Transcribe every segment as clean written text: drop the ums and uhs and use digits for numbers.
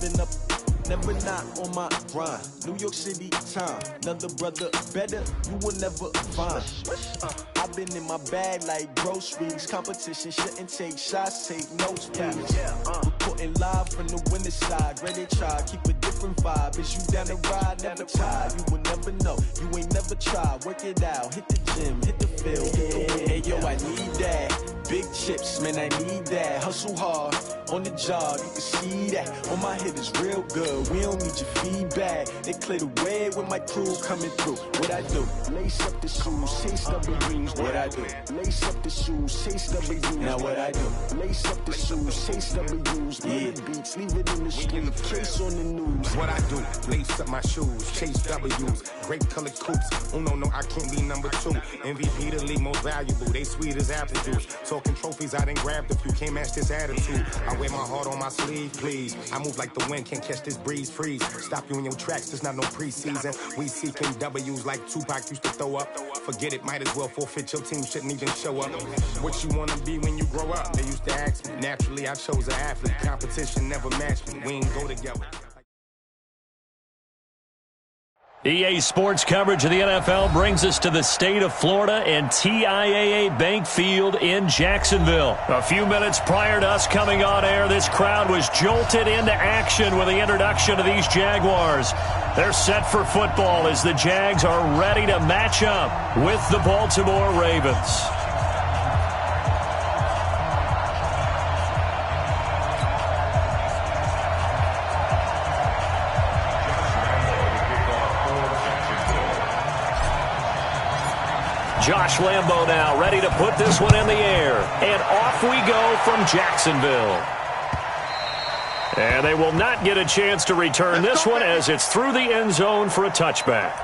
Been up, never not on my grind. New York City time, another brother better, you will never find. I've been in my bag like groceries. Competition shouldn't take shots, take notes, please. Reporting live from the winter side. Ready to try, keep a different vibe. Is you down the ride, never tired. You will never know, you ain't never tried. Work it out, hit the gym, hit the field. Hey yo, I need that. Big chips, man, I need that. Hustle hard, on the job, you can see that. On my head is real good, we don't need your feedback. They clear the way with my crew coming through. What I do? Lace up the shoes, chase W's. What I do? Lace up the shoes, chase W's. Now what I do? Lace up the shoes, chase W's. Yeah, beats, leave it in the street, case on the news. What I do? Lace up my shoes, chase W's. Grape colored coops. Oh no, I can't be number 2. MVP the league most valuable. They sweet as apple juice. Talking trophies, I done grabbed a few. Can't match this attitude. I wear my heart on my sleeve, please. I move like the wind, can't catch this breeze, freeze. Stop you in your tracks, there's not no preseason. We seeking W's like Tupac used to throw up. Forget it, might as well forfeit. Your team shouldn't even show up. What you wanna be when you grow up? They used to ask me. Naturally, I chose an athlete. Competition never matched me. We ain't go together. EA Sports coverage of the NFL brings us to the state of Florida and TIAA Bank Field in Jacksonville. A few minutes prior to us coming on air, this crowd was jolted into action with the introduction of these Jaguars. They're set for football as the Jags are ready to match up with the Baltimore Ravens. Josh Lambo now ready to put this one in the air. And off we go from Jacksonville. And they will not get a chance to return this one as it's through the end zone for a touchback.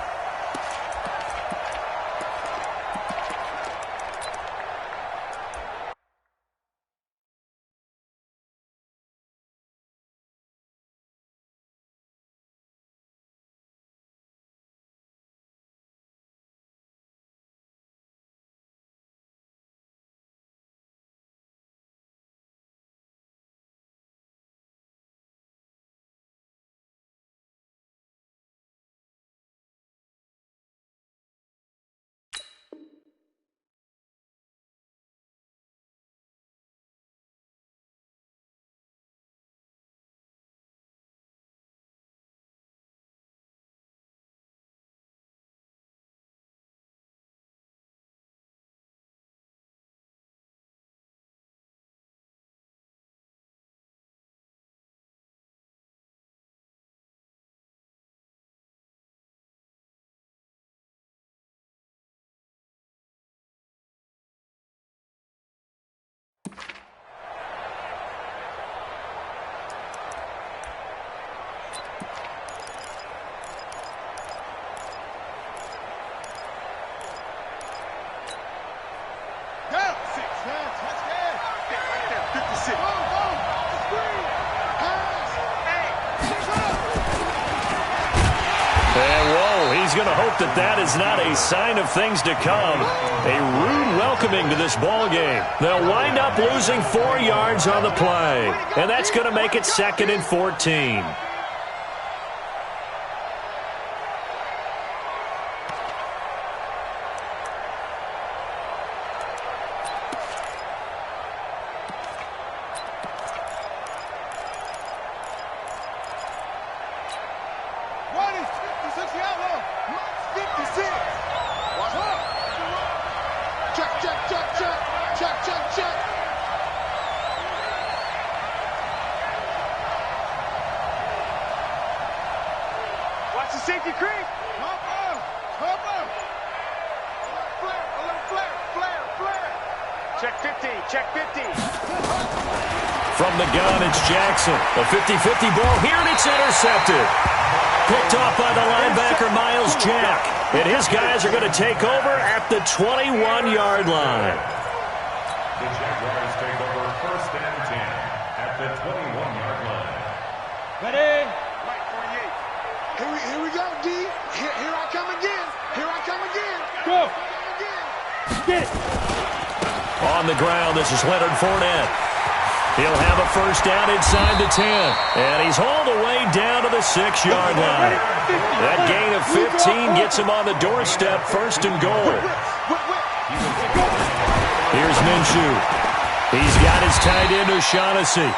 Going to hope that is not a sign of things to come. A rude welcoming to this ball game. They'll wind up losing 4 yards on the play, and that's going to make it 2nd and 14. From the gun, it's Jackson. A 50-50 ball here, and it's intercepted. Picked off by the linebacker, Miles Jack. And his guys are going to take over at the 21-yard line. The Jaguars take over 1st and 10 at the 21-yard line. Ready? Right, 48. Here we go, D. Here I come again. Here I come again. Go. Get it. On the ground, this is Leonard Fournette. He'll have a first down inside the 10. And he's hauled away down to the 6-yard line. That gain of 15 gets him on the doorstep, first and goal. Here's Minshew. He's got his tight end O'Shaughnessy.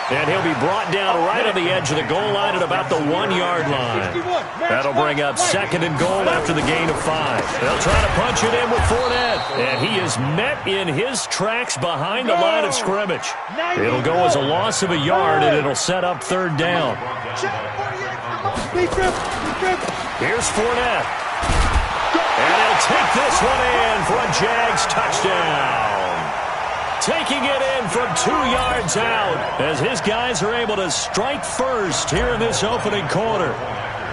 And he'll be brought down right on the edge of the goal line at about the 1-yard line. That'll bring up second and goal after the gain of 5. They'll try to punch it in with Fournette. And he is met in his tracks behind the line of scrimmage. It'll go as a loss of a yard, and it'll set up third down. Here's Fournette. And he'll take this one in for a Jags touchdown. Taking it in from 2 yards out as his guys are able to strike first here in this opening quarter.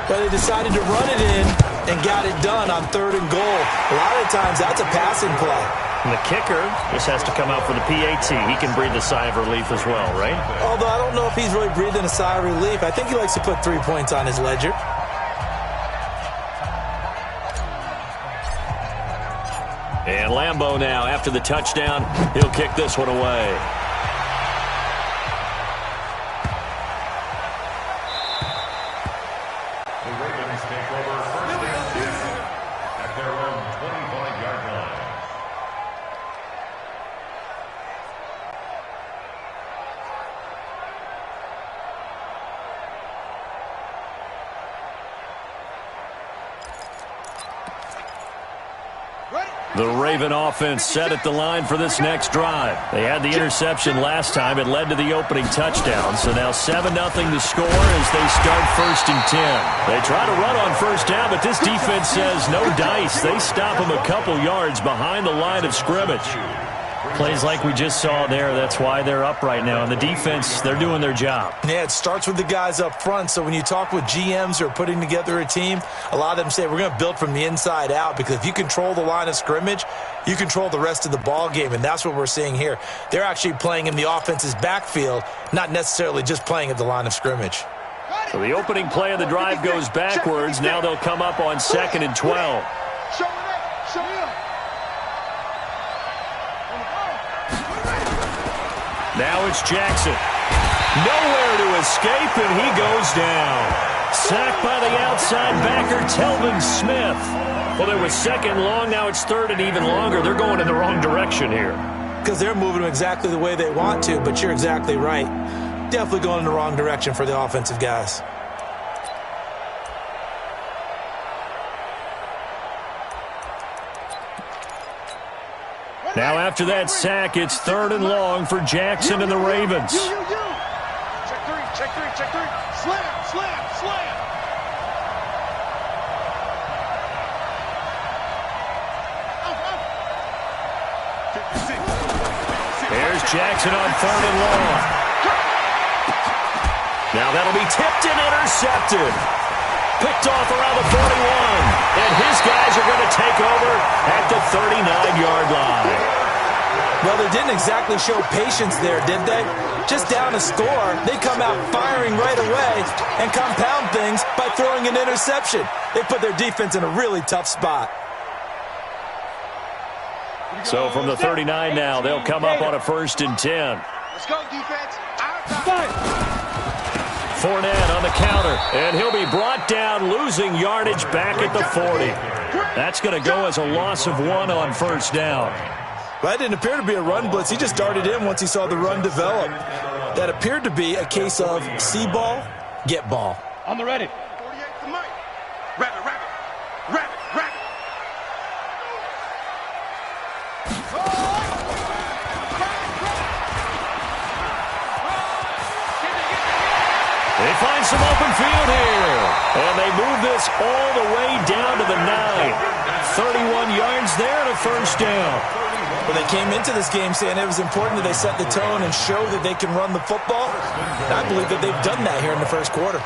But they decided to run it in and got it done on third and goal. A lot of times that's a passing play. And the kicker just has to come out for the PAT. He can breathe a sigh of relief as well, right? Although I don't know if he's really breathing a sigh of relief. I think he likes to put 3 points on his ledger. And Lambeau now, after the touchdown, he'll kick this one away. The Ravens take over first and 10 at their own 25-yard line. The Raven offense set at the line for this next drive. They had the interception last time. It led to the opening touchdown. So now 7-0 the score as they start first and 10. They try to run on first down, but this defense says no dice. They stop them a couple yards behind the line of scrimmage. Plays like we just saw there, that's why they're up right now. And the defense, they're doing their job. Yeah, it starts with the guys up front. So when you talk with GMs who are putting together a team, a lot of them say we're going to build from the inside out, because if you control the line of scrimmage, you control the rest of the ball game, and that's what we're seeing here. They're actually playing in the offense's backfield, not necessarily just playing at the line of scrimmage. So the opening play of the drive goes backwards. Now they'll come up on 2nd and 12. Now it's Jackson. Nowhere to escape, and he goes down. Sacked by the outside backer, Telvin Smith. Well, there was 2nd long. Now it's 3rd and even longer. They're going in the wrong direction here. Because they're moving them exactly the way they want to, but you're exactly right. Definitely going in the wrong direction for the offensive guys. Now after that sack, it's 3rd and long for Jackson and the Ravens. Check three. Slam. There's Jackson on 3rd and long. Now that'll be tipped and intercepted. Picked off around the 41. And his guys are going to take over at the 39-yard line. Well, they didn't exactly show patience there, did they? Just down a score, they come out firing right away and compound things by throwing an interception. They put their defense in a really tough spot. So from the 39 now, they'll come up on a 1st and 10. Let's go, defense. Fournette on the counter, and he'll be brought down, losing yardage back at the 40. That's going to go as a loss of 1 on 1st down. Well, that didn't appear to be a run blitz. He just darted in once he saw the run develop. That appeared to be a case of see ball, get ball. On the ready. 48 to Mike. Rabbit. They find some open field here. And they move this all the way down to the 9. 31 yards there and a 1st down. Well, they came into this game saying it was important that they set the tone and show that they can run the football. And I believe that they've done that here in the 1st quarter.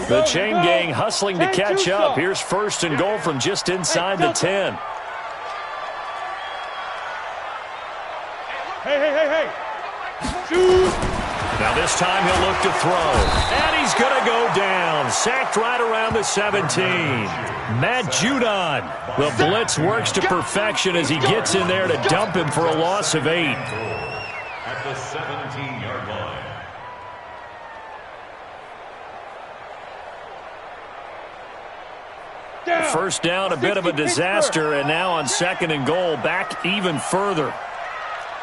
The chain gang hustling to catch up. Here's 1st and goal from just inside the 10. Hey. Shoot. last time he'll look to throw. And he's going to go down. Sacked right around the 17. Matt Judon. The blitz works to perfection as he gets in there to dump him for a loss of 8. At the 17-yard line. First down, a bit of a disaster, and now on 2nd and goal, back even further.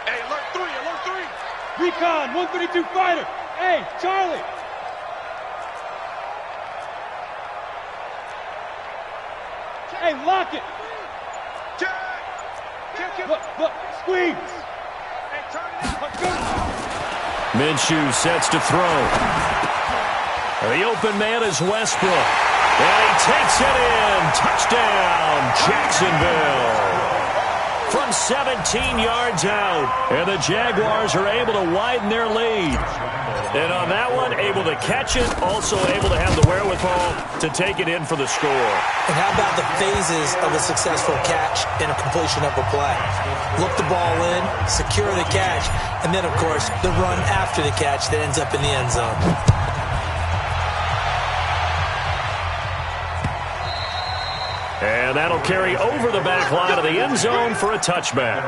Hey, alert 3. Recon, 132 fighter. Hey, Charlie. Hey, lock it. Look, squeeze. Hey, turn it out. Minshew sets to throw. The open man is Westbrook. And he takes it in. Touchdown, Jacksonville. From 17 yards out. And the Jaguars are able to widen their lead. And on that one, able to catch it, also able to have the wherewithal to take it in for the score. And how about the phases of a successful catch and a completion of a play? Look the ball in, secure the catch, and then, of course, the run after the catch that ends up in the end zone. And that'll carry over the back line of the end zone for a touchback.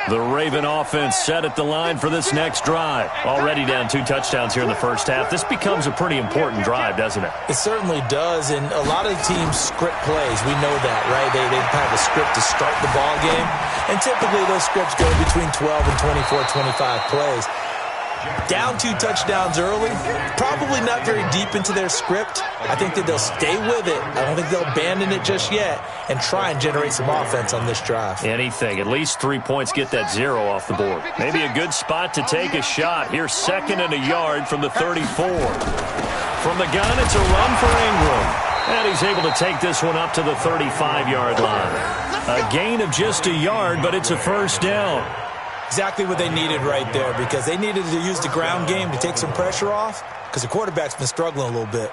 The Raven offense set at the line for this next drive. Already down 2 touchdowns here in the first half. This becomes a pretty important drive, doesn't it? It certainly does, and a lot of teams script plays. We know that, right? They have a script to start the ball game, and typically those scripts go between 12 and 24, 25 plays. Down 2 touchdowns early, probably not very deep into their script. I think that they'll stay with it. I don't think they'll abandon it just yet and try and generate some offense on this drive. Anything. At least 3 points, get that 0 off the board. Maybe a good spot to take a shot. Here's 2nd and a yard from the 34. From the gun, it's a run for Ingram. And he's able to take this one up to the 35-yard line. A gain of just a yard, but it's a first down. Exactly what they needed right there, because they needed to use the ground game to take some pressure off, because the quarterback's been struggling a little bit.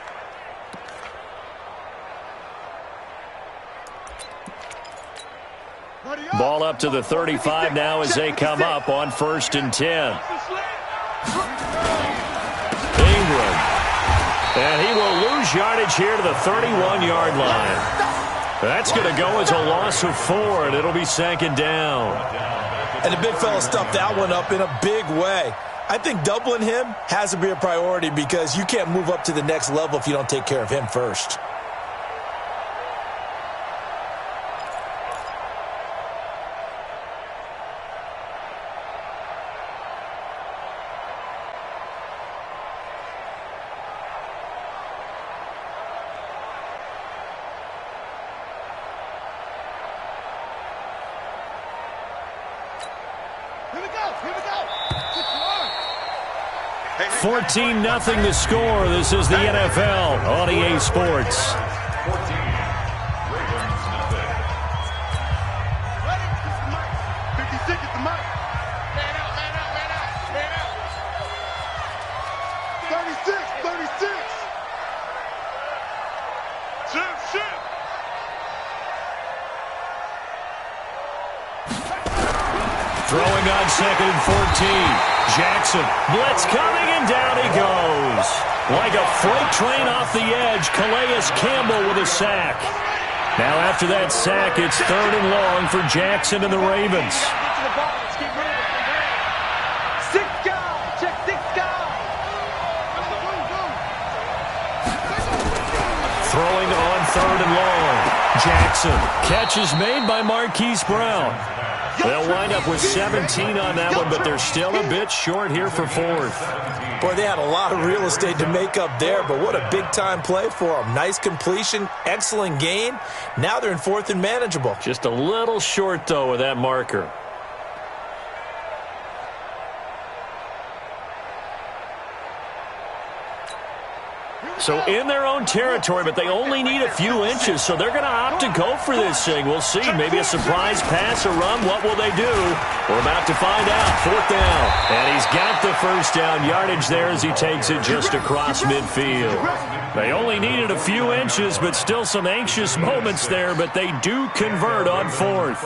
Ball up to the 35 now as they come up on 1st and 10. Ingram. And he will lose yardage here to the 31-yard line. That's going to go as a loss of 4, and it'll be 2nd down. And the big fella stuffed that one up in a big way. I think doubling him has to be a priority, because you can't move up to the next level if you don't take care of him first. Here we go. 14-0 the score. This is the NFL on EA Sports. 14. Ravens nothing. Ready? This is Mike. 56 is the Mike. Man out. 36. Shoot. Throwing on 2nd and 14. Jackson, blitz coming, and down he goes. Like a freight train off the edge, Calais Campbell with a sack. Now after that sack, it's 3rd and long for Jackson and the Ravens. Throwing on 3rd and long. Jackson, catch is made by Marquise Brown. They'll wind up with 17 on that one, but they're still a bit short here for 4th. Boy, they had a lot of real estate to make up there, but what a big-time play for them. Nice completion, excellent gain. Now they're in 4th and manageable. Just a little short, though, with that marker. So in their own territory, but they only need a few inches, so they're going to opt to go for this thing. We'll see. Maybe a surprise pass or run. What will they do? We're about to find out. 4th down. And he's got the first down yardage there as he takes it just across midfield. They only needed a few inches, but still some anxious moments there, but they do convert on fourth.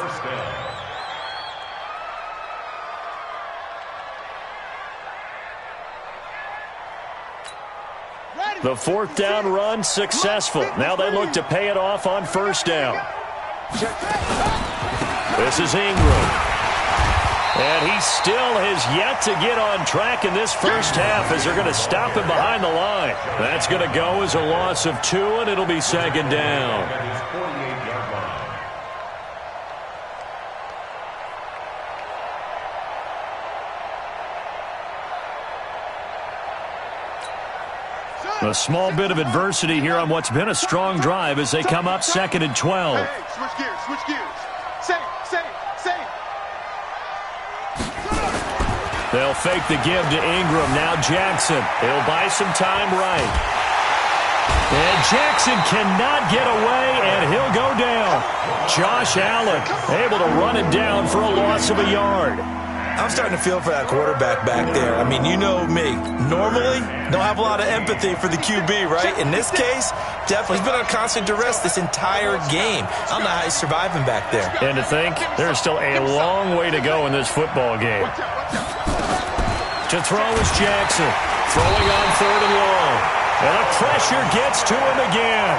The fourth down run successful. Now they look to pay it off on first down. This is Ingram. And he still has yet to get on track in this first half as they're going to stop him behind the line. That's going to go as a loss of 2, and it'll be second down. A small bit of adversity here on what's been a strong drive as they come up 2nd and 12. Hey, switch gears, switch gears. Save. They'll fake the give to Ingram. Now Jackson. He'll buy some time right. And Jackson cannot get away, and he'll go down. Josh Allen able to run it down for a loss of a yard. I'm starting to feel for that quarterback back there. I mean, you know me. Normally, don't have a lot of empathy for the QB, right? In this case, definitely. He's been on constant duress this entire game. I don't know how he's surviving back there. And to think, there's still a long way to go in this football game. To throw is Jackson. Throwing on 3rd and long. And the pressure gets to him again.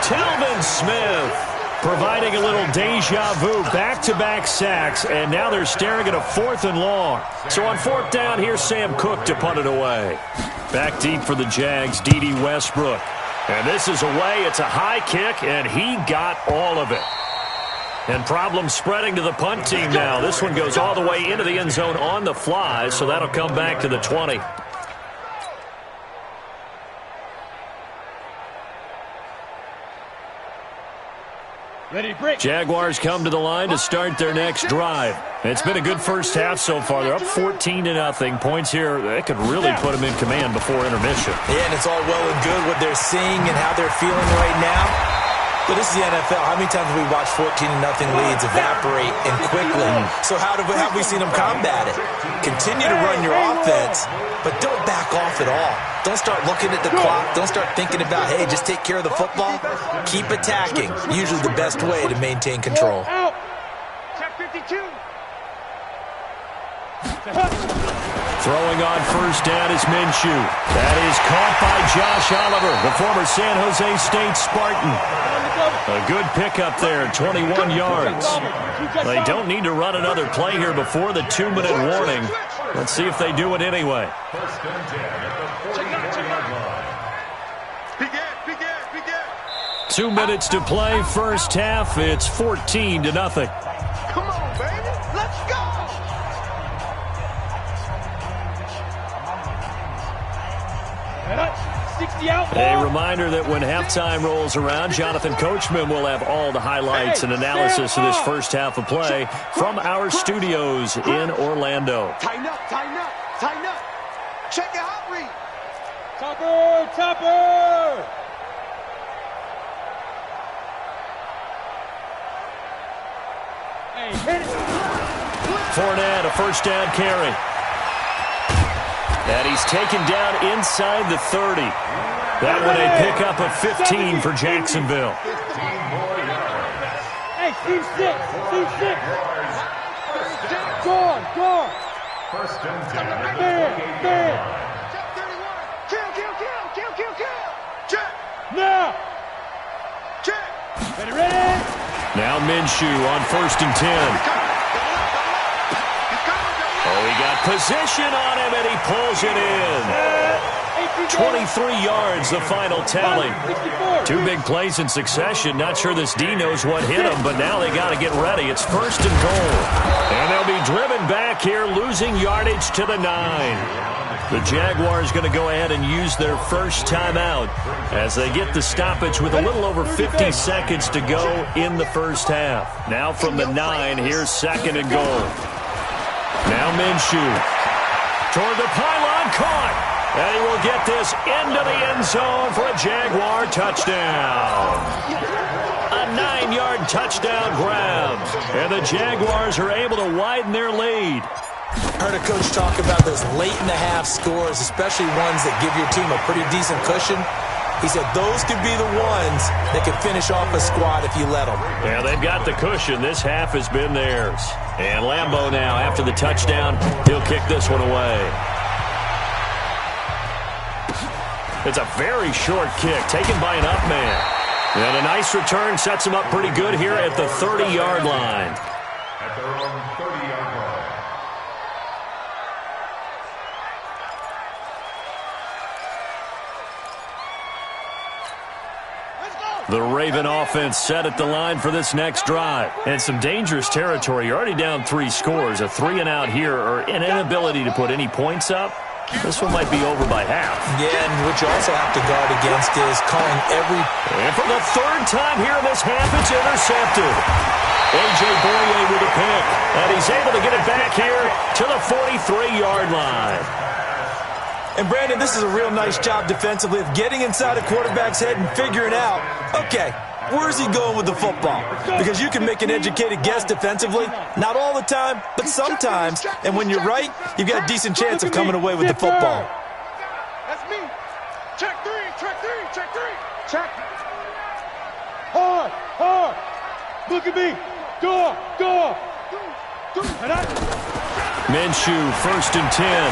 Telvin Smith providing a little deja vu, back-to-back sacks, and now they're staring at a 4th and long. So on 4th down, here's Sam Cook to punt it away. Back deep for the Jags, D.D. Westbrook. And this is away. It's a high kick, and he got all of it. And problems spreading to the punt team now. This one goes all the way into the end zone on the fly, so that'll come back to the 20. Ready to break. Jaguars come to the line to start their next drive. It's been a good first half so far. They're up 14-0. Points here, they could really put them in command before intermission. Yeah, and it's all well and good what they're seeing and how they're feeling right now. But this is the NFL. How many times have we watched 14-0 leads evaporate and quickly? So how have we seen them combat it? Continue to run your offense, but don't back off at all. Don't start looking at the clock. Don't start thinking about, hey, just take care of the football. Keep attacking. Usually the best way to maintain control. Check 52. Throwing on first down is Minshew. That is caught by Josh Oliver, the former San Jose State Spartan. A good pickup there, 21 yards. They don't need to run another play here before the 2-minute warning. Let's see if they do it anyway. First and 10 at the 40-yard line. 2 minutes to play, first half. It's 14-0. Come on, baby. Let's go. A reminder that when halftime rolls around, Jonathan Coachman will have all the highlights and analysis of this first half of play from our studios in Orlando. Tighten up, tighten up, tighten up. Check your hot read. Topper! Hey, hit it. Fournette, a first down carry. And he's taken down inside the 30. That one a pickup of 15 for Jacksonville. Hey, Steve 6. Gone. First and 10 at Man. the 28-yard line. Kill. Check. Now. Check. Ready. Now Minshew on first and 10. Oh, he got position on him, and he pulls it in. 23 yards, the final tally. 2 big plays in succession. Not sure this D knows what hit him, but now they got to get ready. It's first and goal. And they'll be driven back here, losing yardage to the 9. The Jaguars going to go ahead and use their first timeout as they get the stoppage with a little over 50 seconds to go in the first half. Now from the 9, here's second and goal. Now Minshew toward the pylon, caught. And he will get this into the end zone for a Jaguar touchdown. A 9-yard touchdown grab. And the Jaguars are able to widen their lead. I heard a coach talk about those late-in-the-half scores, especially ones that give your team a pretty decent cushion. He said those could be the ones that could finish off a squad if you let them. Yeah, they've got the cushion. This half has been theirs. And Lambeau now, after the touchdown, he'll kick this one away. It's a very short kick taken by an up man. And a nice return sets him up pretty good here at the 30-yard line. At their own 30-yard line. The Raven offense set at the line for this next drive. And some dangerous territory. You're already down 3 scores. A 3-and-out here or an inability to put any points up. This one might be over by half. Yeah, and what you also have to guard against is calling every... And for the 3rd time here in this half, it's intercepted. A.J. Boye with a pick. And he's able to get it back here to the 43-yard line. And, Brandon, this is a real nice job defensively of getting inside a quarterback's head and figuring out, okay, where's he going with the football? Because you can make an educated guess defensively, not all the time, but sometimes. And when you're right, you've got a decent chance of coming away with the football. That's me. Check 3, check 3, check 3. Check. Hard. Look at me. Go. Minshew, 1st and 10.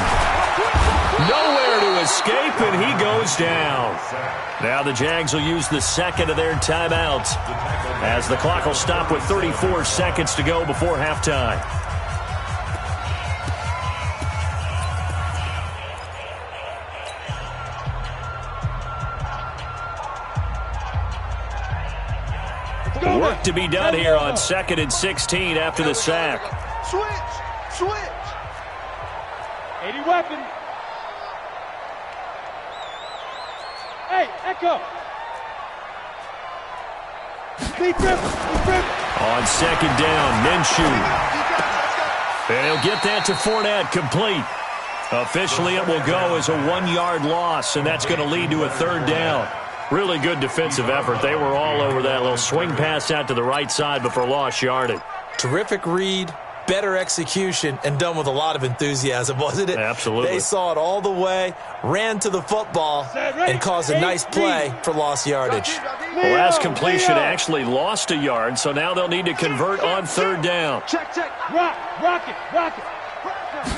Nowhere to escape, and he goes down. Now the Jags will use the 2nd of their timeouts as the clock will stop with 34 seconds to go before halftime. Work to be done here on 2nd and 16 after the sack. Switch. 80 weapon. Hey, Echo. Be driven. On 2nd down, Minshew. And he'll get that to Fournette, complete. Officially, it will go as a 1-yard loss, and that's going to lead to a 3rd down. Really good defensive effort. They were all over that little swing pass out to the right side, but for lost yardage. Terrific read, better execution, and done with a lot of enthusiasm, wasn't it? Absolutely. They saw it all the way, ran to the football, and caused a nice play for lost yardage. The last completion actually lost a yard, so now they'll need to convert on 3rd down. Check. Rock it.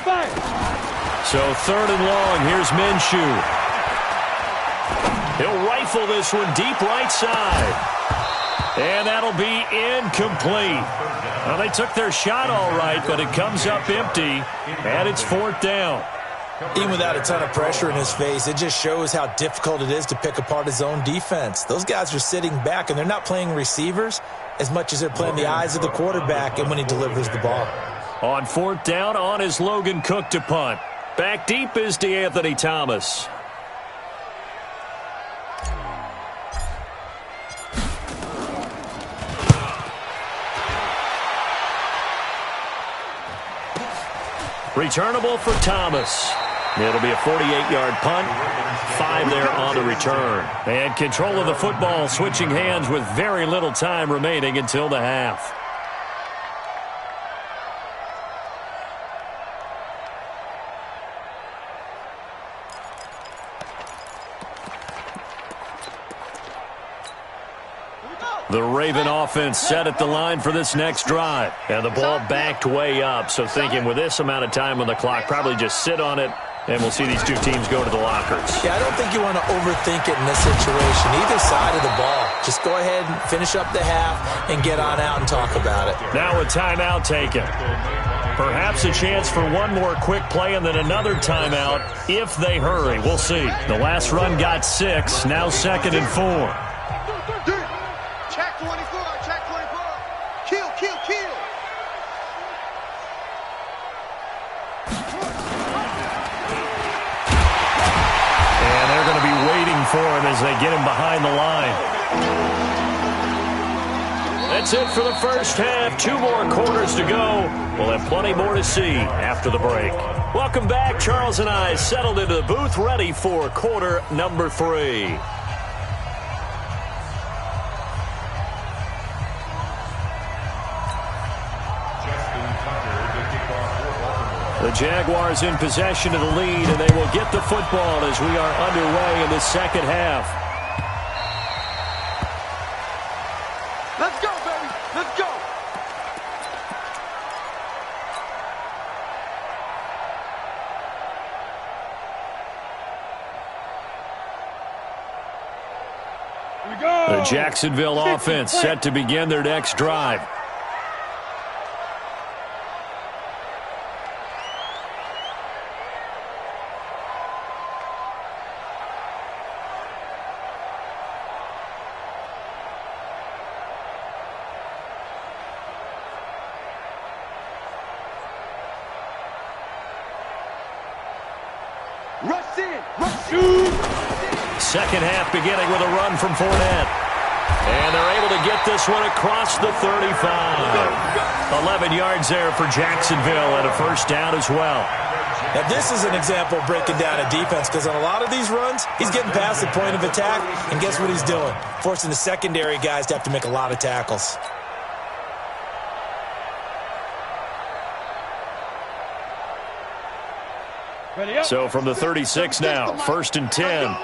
Fire. So 3rd and long, here's Minshew. He'll rifle this one deep right side. And that'll be incomplete. Well, they took their shot all right, but it comes up empty, and it's 4th down. Even without a ton of pressure in his face, it just shows how difficult it is to pick apart his own defense. Those guys are sitting back, and they're not playing receivers as much as they're playing the eyes of the quarterback and when he delivers the ball. On 4th down, on is Logan Cook to punt. Back deep is DeAnthony Thomas. Returnable for Thomas. It'll be a 48-yard punt. 5 there on the return. And control of the football switching hands with very little time remaining until the half. The Raven offense set at the line for this next drive. And the ball backed way up. So thinking with this amount of time on the clock, probably just sit on it, and we'll see these two teams go to the lockers. Yeah, I don't think you want to overthink it in this situation. Either side of the ball. Just go ahead and finish up the half and get on out and talk about it. Now a timeout taken. Perhaps a chance for one more quick play and then another timeout if they hurry. We'll see. The last run got 6. Now 2nd and 4. Check 24. Kill. And they're going to be waiting for him as they get him behind the line. That's it for the first half. 2 more quarters to go. We'll have plenty more to see after the break. Welcome back. Charles and I settled into the booth, ready for quarter number 3. The Jaguars in possession of the lead, and they will get the football as we are underway in the second half. The Jacksonville offense set to begin their next drive. Second half beginning with a run from Fournette. And they're able to get this one across the 35. 11 yards there for Jacksonville and a first down as well. Now, this is an example of breaking down a defense because on a lot of these runs, he's getting past the point of attack, and guess what he's doing? Forcing the secondary guys to have to make a lot of tackles. So from the 36 now, 1st and 10.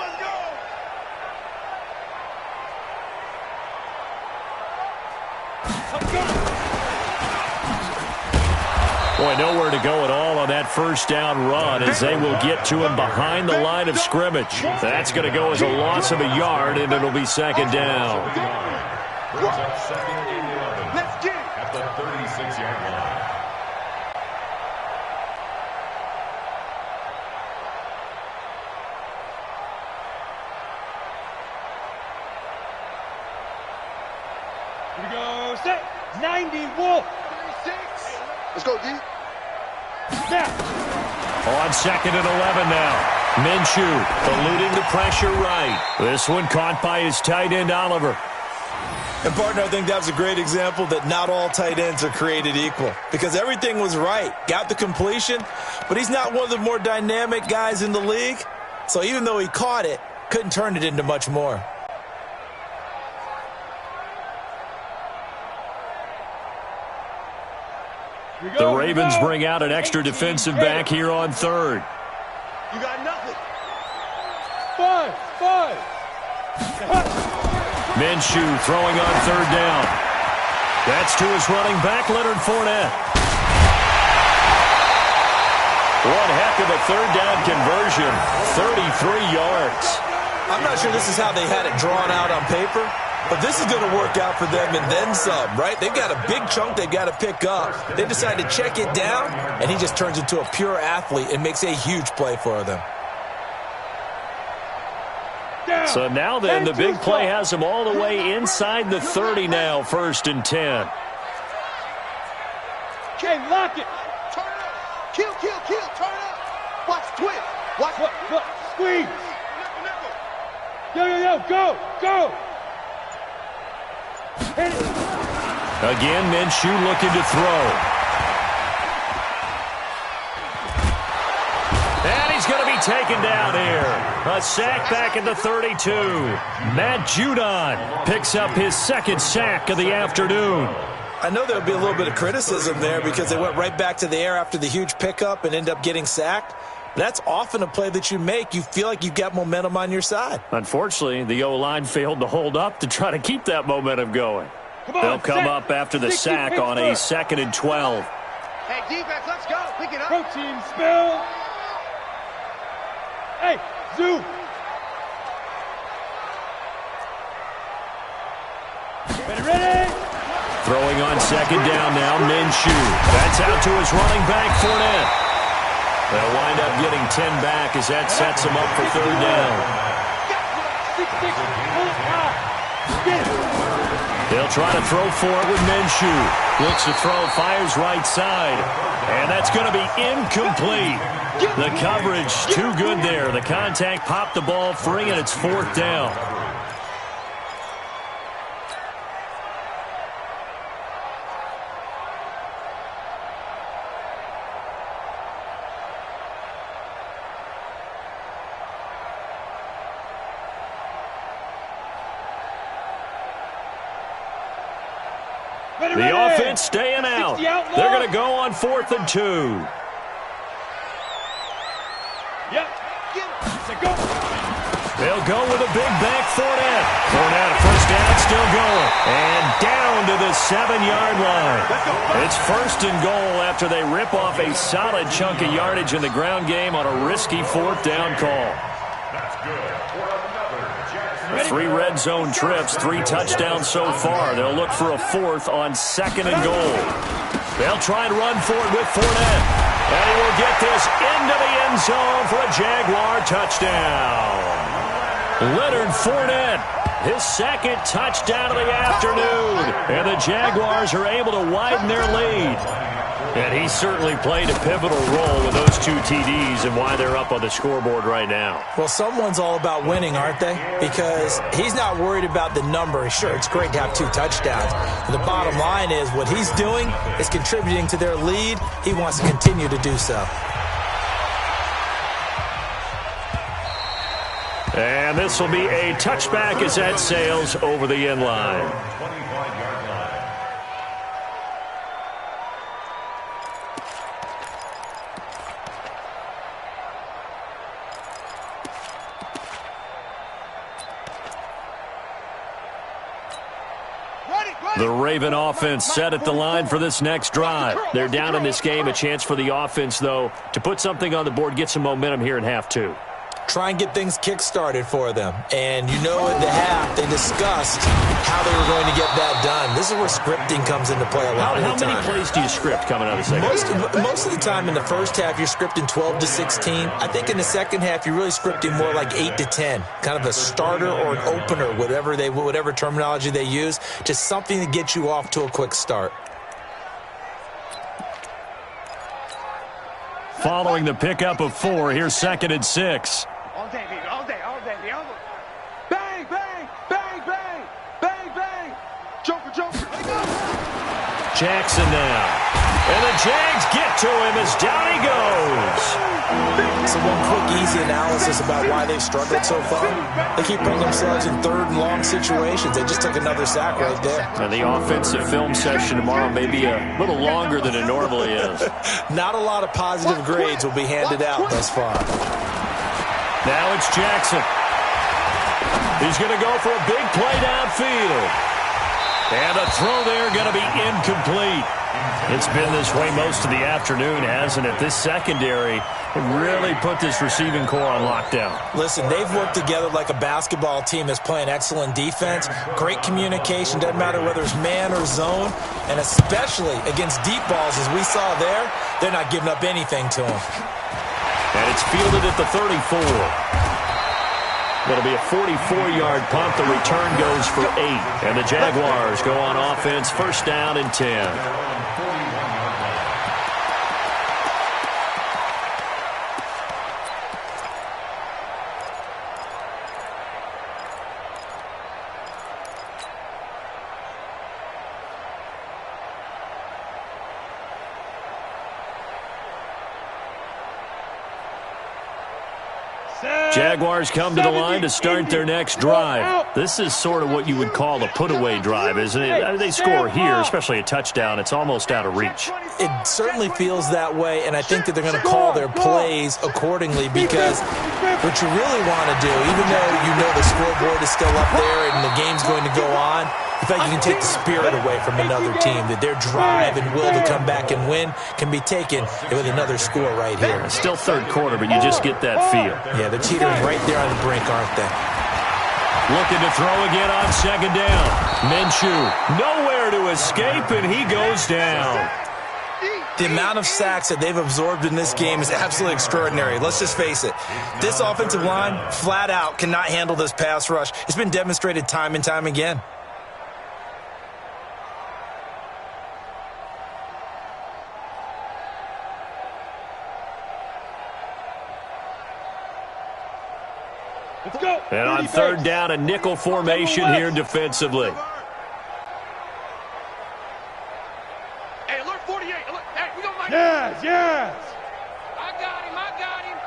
Boy, nowhere to go at all on that first down run as they will get to him behind the line of scrimmage. That's going to go as a loss of a yard, and it'll be second down. Let's get it at the 36-yard line. Here we go, set, 90, Wolf. 36. Let's go, D. Now. On 2nd and 11 now. Minshew eluding the pressure right. This one caught by his tight end, Oliver. And, partner, I think that was a great example that not all tight ends are created equal because everything was right. Got the completion, but he's not one of the more dynamic guys in the league. So even though he caught it, couldn't turn it into much more. The Ravens bring out an extra defensive back here on 3rd. You got nothing. 5. Minshew throwing on 3rd down. That's to his running back, Leonard Fournette. One heck of a 3rd down conversion, 33 yards. I'm not sure this is how they had it drawn out on paper, but this is going to work out for them and then some, right? They've got a big chunk they've got to pick up. They decide to check it down, and he just turns into a pure athlete and makes a huge play for them. So now then, the big play has him all the way inside the 30 now, 1st and 10. Okay, lock it. Turn up. Kill. Turn up. Watch twist. Watch. Look. Squeeze. Yo. Go. Hit it. Again, Minshew looking to throw. And he's going to be taken down here. A sack back at the 32. Matt Judon picks up his 2nd sack of the afternoon. I know there'll be a little bit of criticism there because they went right back to the air after the huge pickup and end up getting sacked. That's often a play that you make. You feel like you've got momentum on your side. Unfortunately, the O-line failed to hold up to try to keep that momentum going. They'll come up after the sack on a 2nd and 12. Hey, defense, let's go. Pick it up. Protein spill. Hey, Zoo. Ready. Throwing on 2nd down now, Minshew. That's out to his running back, Fournette. They'll wind up getting 10 back as that sets them up for 3rd down. They'll try to throw for it with Minshew. Looks to throw, fires right side. And that's going to be incomplete. The coverage too good there. The contact popped the ball free, and it's 4th down. The offense staying out. They're going to go on 4th and 2. Yep. Go. They'll go with a big back Fournette. Fournette, first down, still going. And down to the 7-yard line. It's 1st and goal after they rip off a solid chunk of yardage in the ground game on a risky 4th down call. That's good for another Jackson. 3 red zone trips, 3 touchdowns so far. They'll look for a 4th on 2nd and goal. They'll try and run for it with Fournette. And he will get this into the end zone for a Jaguar touchdown. Leonard Fournette, his 2nd touchdown of the afternoon. And the Jaguars are able to widen their lead. And he certainly played a pivotal role with those 2 TDs and why they're up on the scoreboard right now. Well, someone's all about winning, aren't they? Because he's not worried about the number. Sure, it's great to have 2 touchdowns. But the bottom line is what he's doing is contributing to their lead. He wants to continue to do so. And this will be a touchback as that sails over the end line. The Raven offense set at the line for this next drive. They're down in this game. A chance for the offense, though, to put something on the board, get some momentum here in half 2. Try and get things kick-started for them. And you know in the half, they discussed how they were going to get that done. This is where scripting comes into play a lot of the time. How many plays do you script coming out of the second half? Most of the time in the first half, you're scripting 12 to 16. I think in the second half, you're really scripting more like 8 to 10. Kind of a starter or an opener, whatever terminology they use. Just something to get you off to a quick start. Following the pickup of 4, here's 2nd and 6. All day, baby, all day, all day. Bang, bang, bang, bang, bang, bang. Joker, Joker, let go. Jackson now. And the Jags get to him as down he goes. So one quick, easy analysis about why they've struggled so far. They keep putting themselves in 3rd and long situations. They just took another sack right there. And the offensive film session tomorrow may be a little longer than it normally is. Not a lot of positive grades will be handed out thus far. Now it's Jackson. He's going to go for a big play downfield. And the throw there going to be incomplete. It's been this way most of the afternoon, hasn't it? This secondary really put this receiving core on lockdown. Listen, they've worked together like a basketball team that's playing excellent defense. Great communication, doesn't matter whether it's man or zone. And especially against deep balls, as we saw there, they're not giving up anything to them. And it's fielded at the 34. It'll be a 44-yard punt. The return goes for 8. And the Jaguars go on offense, 1st down and 10. Jaguars come to the line to start their next drive. This is sort of what you would call a put-away drive, isn't it? They score here, especially a touchdown. It's almost out of reach. It certainly feels that way, and I think that they're going to call their plays accordingly because what you really want to do, even though you know the scoreboard is still up there and the game's going to go on, in fact, you can take the spirit away from another team, that their drive and will to come back and win can be taken with another score right here. It's still 3rd quarter, but you just get that feel. Yeah, they're teetering right there on the brink, aren't they? Looking to throw again on 2nd down. Minshew, nowhere to escape, and he goes down. The amount of sacks that they've absorbed in this game is absolutely extraordinary. Let's just face it. This offensive line, flat out, cannot handle this pass rush. It's been demonstrated time and time again. Let's go. And on 3rd down, a nickel formation here defensively. Hey, alert 48. Alert. Hey, we don't mind. Yes. I got him.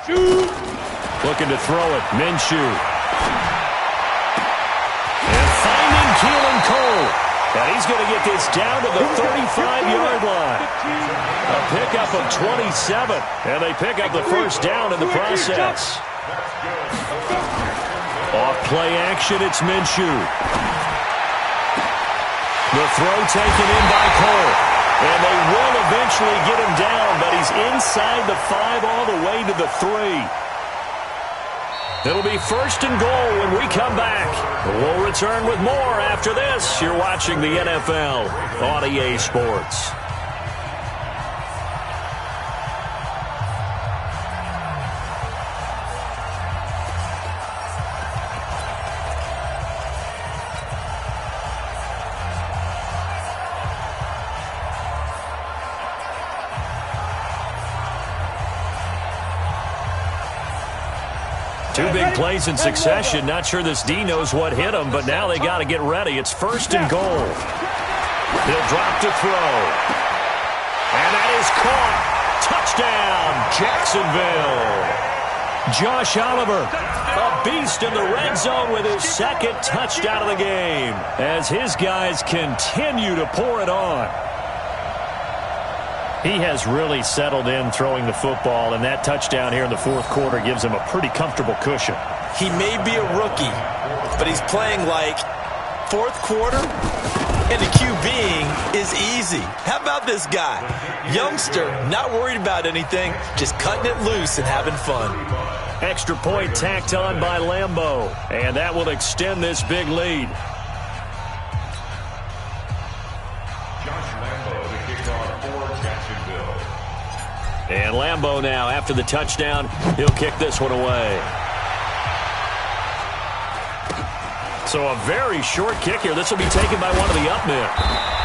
Shoot. Looking to throw it. Minshew. And finding Keelan Cole. And he's going to get this down to the 35-yard line. A pickup of 27. And they pick up the 1st down in the process. Off play action, it's Minshew. The throw taken in by Cole. And they will eventually get him down, but he's inside the 5 all the way to the 3. It'll be 1st and goal when we come back. We'll return with more after this. You're watching the NFL on EA Sports. Two big plays in succession. Not sure this D knows what hit him, but now they got to get ready. It's 1st and goal. He'll drop to throw. And that is caught. Touchdown, Jacksonville. Josh Oliver, a beast in the red zone with his 2nd touchdown of the game as his guys continue to pour it on. He has really settled in throwing the football, and that touchdown here in the 4th quarter gives him a pretty comfortable cushion. He may be a rookie, but he's playing like 4th quarter, and the QBing is easy. How about this guy? Youngster, not worried about anything, just cutting it loose and having fun. Extra point tacked on by Lambeau, and that will extend this big lead. And Lambeau now, after the touchdown, he'll kick this one away. So a very short kick here. This will be taken by one of the up men.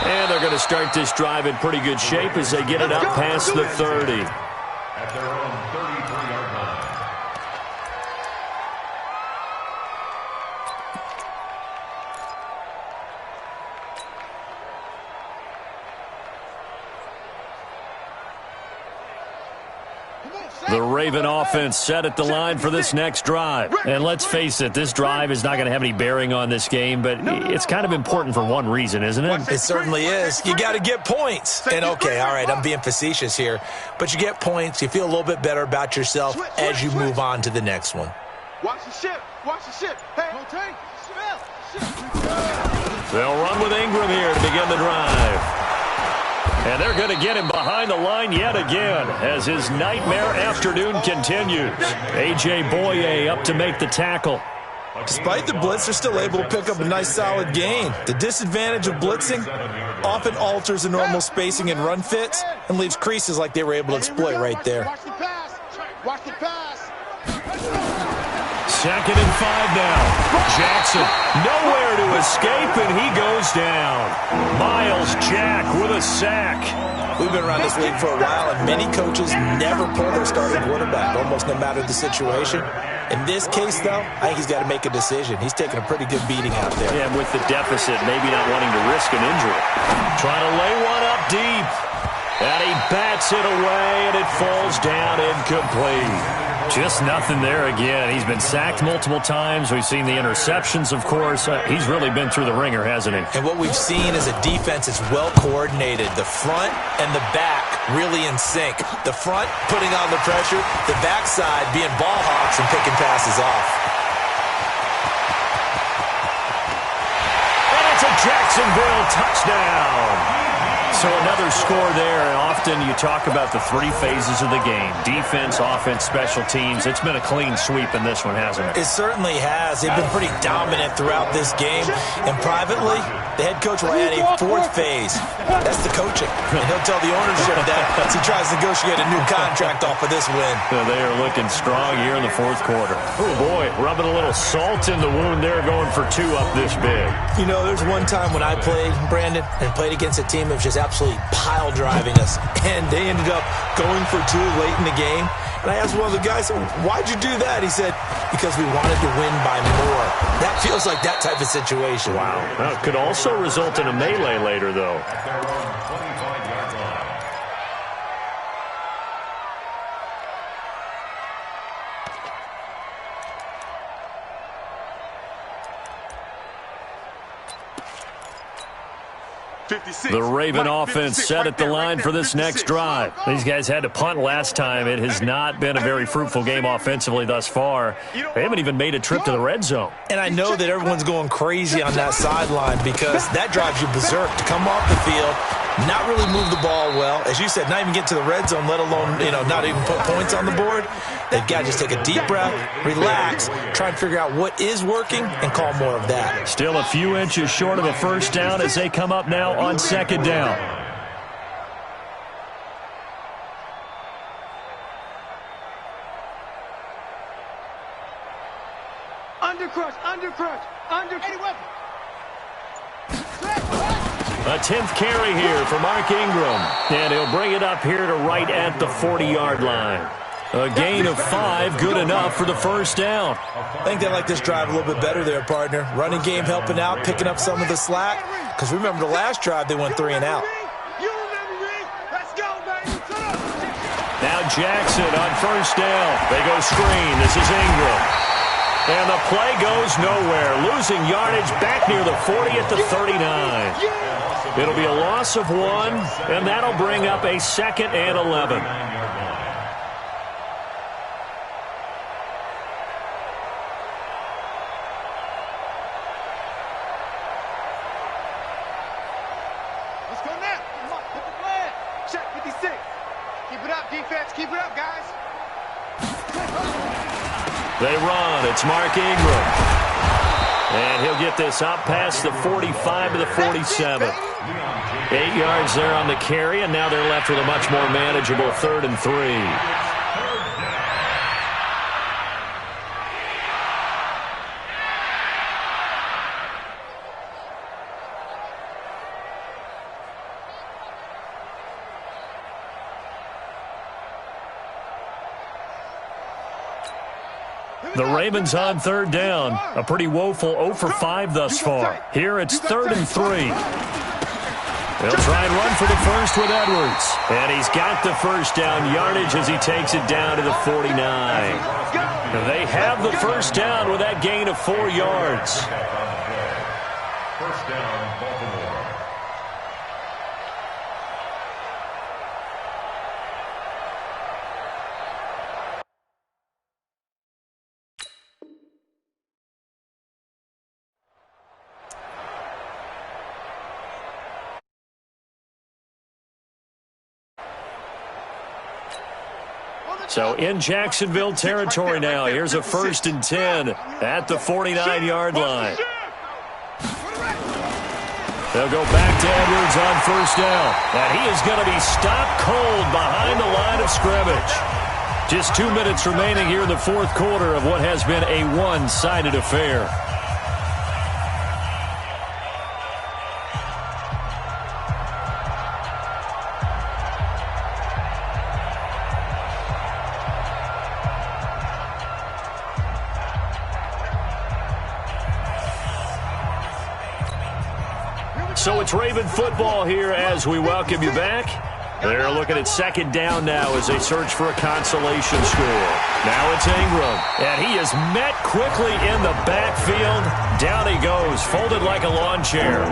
And they're going to start this drive in pretty good shape as they get it up past the 30. At their own 33-yard line. The Raven offense set at the line for this next drive. And let's face it, this drive is not going to have any bearing on this game, but it's kind of important for one reason, isn't it? It certainly is. You got to get points. And okay, all right, I'm being facetious here, but you get points, you feel a little bit better about yourself as you move on to the next one. Watch the ship. Watch the ship. Hey, Tank. They'll run with Ingram here to begin the drive. And they're going to get him behind the line yet again as his nightmare afternoon continues. A.J. Boye up to make the tackle. Despite the blitz, they're still able to pick up a nice solid gain. The disadvantage of blitzing often alters the normal spacing and run fits and leaves creases like they were able to exploit right there. Watch the pass. Watch the pass. 2nd and 5 now. Jackson nowhere to escape, and he goes down. Miles Jack with a sack. We've been around this league for a while, and many coaches never pull their starting quarterback, almost no matter the situation. In this case, though, I think he's got to make a decision. He's taking a pretty good beating out there. Yeah, and with the deficit, maybe not wanting to risk an injury. Trying to lay one up deep. And he bats it away, and it falls down incomplete. Just nothing there again. He's been sacked multiple times. We've seen the interceptions, of course. He's really been through the ringer, hasn't he? And what we've seen is a defense that's well coordinated. The front and the back really in sync. The front putting on the pressure, the backside being ball hawks and picking passes off. And it's a Jacksonville touchdown. So another score there, and often you talk about the 3 phases of the game. Defense, offense, special teams. It's been a clean sweep in this one, hasn't it? It certainly has. They've been pretty dominant throughout this game. And privately, the head coach will add a 4th phase. That's the coaching. And he'll tell the ownership that as he tries to negotiate a new contract off of this win. So they are looking strong here in the 4th quarter. Oh, boy, rubbing a little salt in the wound there, going for 2 up this big. You know, there's one time when I played, Brandon, and played against a team that was just absolutely pile driving us, and they ended up going for 2 late in the game. And I asked one of the guys, why'd you do that? He said, because we wanted to win by more. That feels like that type of situation. Wow. Well, it could also result in a melee later, though. At their own 25-yard line. The Raven offense set at the line for this next drive. These guys had to punt last time. It has not been a very fruitful game offensively thus far. They haven't even made a trip to the red zone. And I know that everyone's going crazy on that sideline because that drives you berserk to come off the field, not really move the ball well. As you said, not even get to the red zone, let alone, not even put points on the board. They've got to just take a deep breath, relax, try and figure out what is working, and call more of that. Still a few inches short of a first down as they come up now on second down. A 10th carry here for Mark Ingram. And he'll bring it up here to right at the 40-yard line. A gain of 5, good enough for the first down. I think they like this drive a little bit better there, partner. Running game helping out, picking up some of the slack. Because remember the last drive, they went 3 and out. Now Jackson on first down. They go screen. This is Ingram. And the play goes nowhere. Losing yardage back near the 40 at the 39. It'll be a loss of 1, and that'll bring up a 2nd and 11. Let's go now. Come on, hit the flag. Check 56. Keep it up, defense. Keep it up, guys. They run. It's Mark Ingram. And he'll get this up past the 45 to the 47. 8 yards there on the carry, and now they're left with a much more manageable 3rd and 3. The Ravens on 3rd down. A pretty woeful 0 for 5 thus far. Here it's 3rd and 3. They'll try and run for the first with Edwards. And he's got the first down yardage as he takes it down to the 49. They have the first down with that gain of 4 yards. First down, Baltimore. So in Jacksonville territory now. Here's a 1st and 10 at the 49-yard line. They'll go back to Edwards on first down. And he is going to be stopped cold behind the line of scrimmage. Just 2 minutes remaining here in the 4th quarter of what has been a one-sided affair. So it's Raven football here as we welcome you back. They're looking at 2nd down now as they search for a consolation score. Now it's Ingram, and he is met quickly in the backfield. Down he goes, folded like a lawn chair.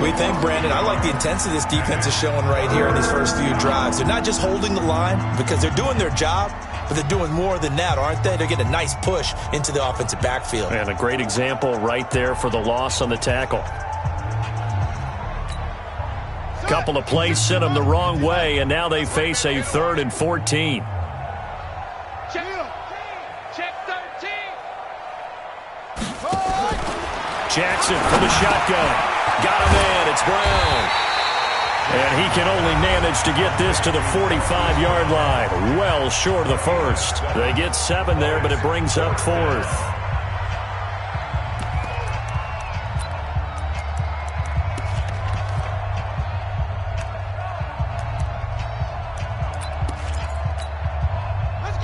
What do you think, Brandon? I like the intensity this defense is showing right here in these first few drives. They're not just holding the line because they're doing their job, but they're doing more than that, aren't they? They're getting a nice push into the offensive backfield. And a great example right there for the loss on the tackle. Couple of plays sent them the wrong way, and now they face a 3rd and 14. Check 13. Jackson for the shotgun. Got a man. It's Brown. And he can only manage to get this to the 45-yard line. Well short of the first. They get 7 there, but it brings up 4th.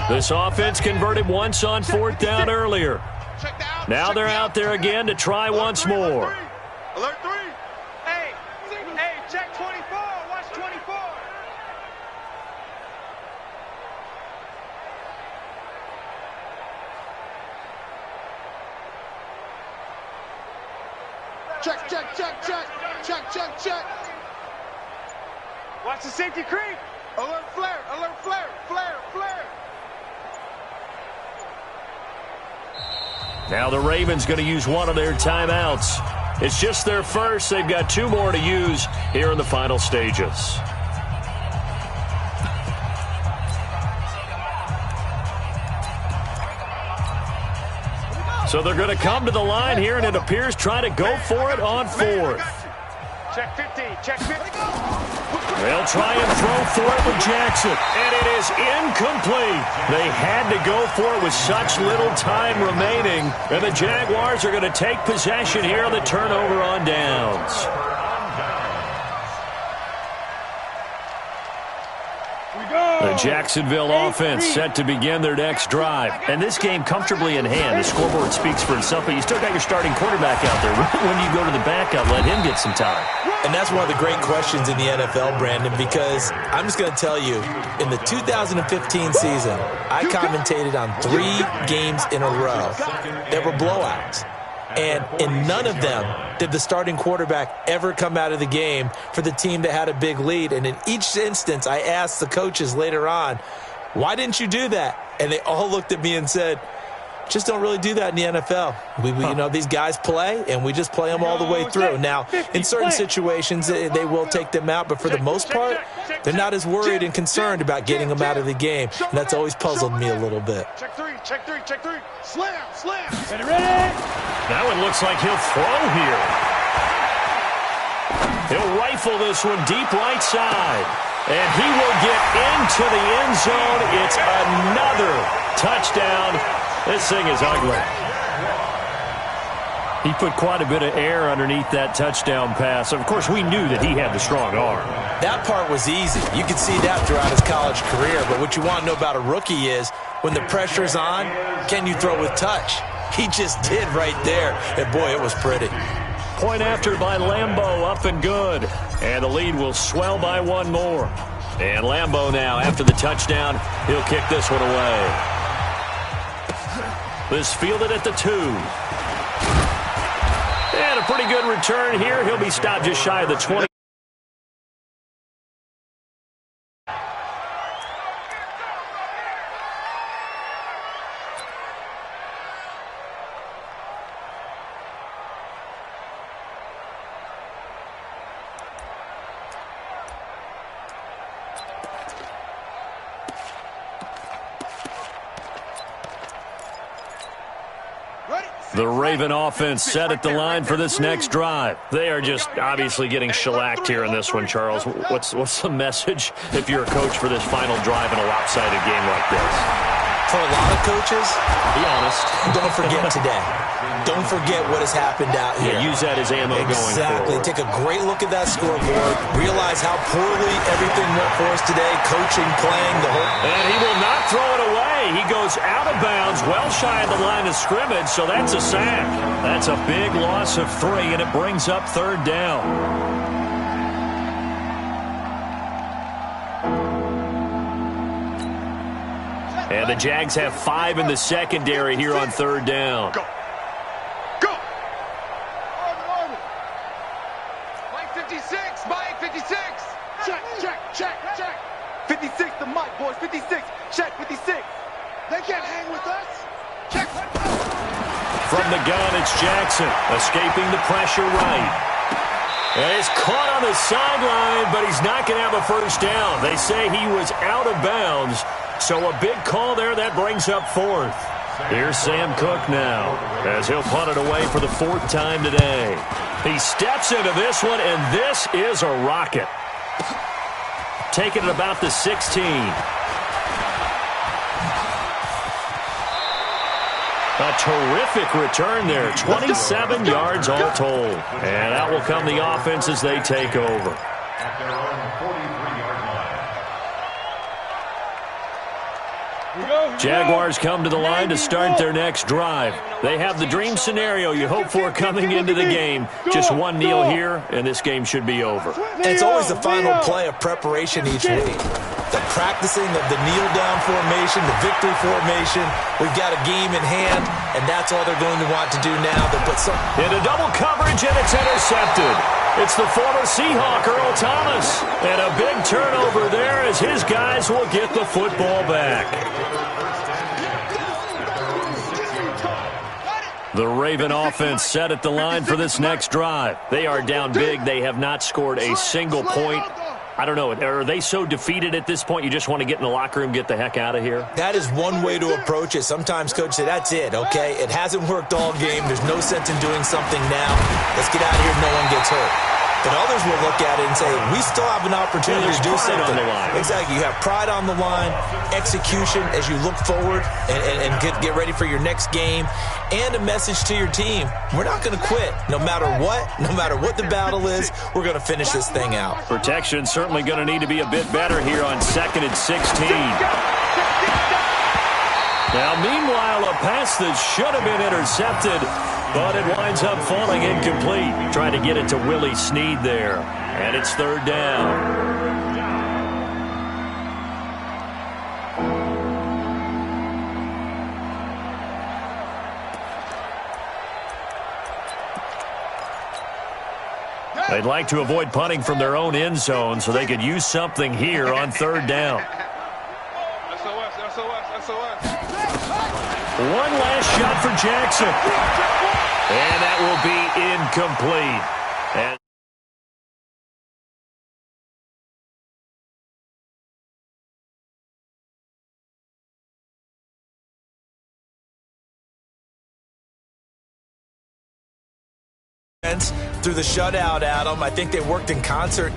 This offense converted once on 4th down earlier. Now they're out there again to try once more. Alert 3. Hey, check 24. Watch 24. Check. Watch the safety creep. Alert flare. Now the Ravens going to use one of their timeouts. It's just their first. They've got 2 more to use here in the final stages. So they're going to come to the line here, and it appears trying to go for it on 4th. Check 50, check 50. They'll try and throw for it with Jackson, and it is incomplete. They had to go for it with such little time remaining, and the Jaguars are going to take possession here on the turnover on downs. The Jacksonville offense set to begin their next drive. And this game comfortably in hand. The scoreboard speaks for itself, but you still got your starting quarterback out there. When you go to the backup, let him get some time. And that's one of the great questions in the NFL, Brandon, because I'm just going to tell you, in the 2015 season, I commentated on 3 games in a row that were blowouts. And in none of them did the starting quarterback ever come out of the game for the team that had a big lead. And in each instance, I asked the coaches later on, why didn't you do that? And they all looked at me and said, just don't really do that in the NFL. We you know, these guys play, and we just play them all the way through. Now, in certain situations, they will take them out, but for the most part, they're not as worried and concerned about getting them out of the game. And that's always puzzled me a little bit. Check 3, check 3, check 3. Slam, slam. Ready? Now it looks like he'll throw here. He'll rifle this one deep right side. And he will get into the end zone. It's another touchdown. This thing is ugly. He put quite a bit of air underneath that touchdown pass. Of course, we knew that he had the strong arm. That part was easy. You could see that throughout his college career. But what you want to know about a rookie is when the pressure's on, can you throw with touch? He just did right there. And, boy, it was pretty. Point after by Lambeau, up and good. And the lead will swell by 1 more. And Lambeau now, after the touchdown, he'll kick this one away. This fielded at the 2. And a pretty good return here. He'll be stopped just shy of the 20. The Raven offense set at the line for this next drive. They are just obviously getting shellacked here in this one, Charles. What's the message if you're a coach for this final drive in a lopsided game like this? For a lot of coaches, be honest, don't forget today. Don't forget what has happened out here. Yeah, use that as ammo going forward. Exactly. Take a great look at that scoreboard. Realize how poorly everything went for us today. Coaching, playing, the whole... And he will not throw it away. He goes out of bounds, well shy of the line of scrimmage, so that's a sack. That's a big loss of 3, and it brings up 3rd down. And the Jags have 5 in the secondary here on 3rd down. Go. Go. Mike 56. Mike 56. Check, check, check, check. 56 the Mike, boys. 56. Check 56. They can't hang with us. Check. From the gun, it's Jackson escaping the pressure right. And he's caught on the sideline, but he's not going to have a first down. They say he was out of bounds. So a big call there. That brings up 4th. Here's Sam Cook now as he'll punt it away for the 4th time today. He steps into this one, and this is a rocket. Taking it about the 16. A terrific return there. 27 yards all told. And out will come the offense as they take over. At their own 43-yard line. Jaguars come to the line to start their next drive. They have the dream scenario you hope for coming into the game. Just one kneel here, and this game should be over. And it's always the final play of preparation each week. The practicing of the kneel-down formation, the victory formation. We've got a game in hand, and that's all they're going to want to do now. They'll put some... Into double coverage, and it's intercepted. It's the former Seahawk, Earl Thomas. And a big turnover there as his guys will get the football back. The Raven offense set at the line for this next drive. They are down big. They have not scored a single point. I don't know. Are they so defeated at this point you just want to get in the locker room, get the heck out of here? That is one way to approach it. Sometimes coach say, that's it, okay? It hasn't worked all game. There's no sense in doing something now. Let's get out of here. No one gets hurt. But others will look at it and say, we still have an opportunity to do something. On the line. Exactly. You have pride on the line, execution as you look forward and get ready for your next game, and a message to your team. We're not going to quit. No matter what the battle is, we're going to finish this thing out. Protection certainly going to need to be a bit better here on 2nd and 16. Now, meanwhile, a pass that should have been intercepted, but it winds up falling incomplete. Trying to get it to Willie Snead there. And it's 3rd down. They'd like to avoid punting from their own end zone so they could use something here on 3rd down. One last shot for Jackson. And that will be incomplete. And through the shutout, Adam, I think they worked in concert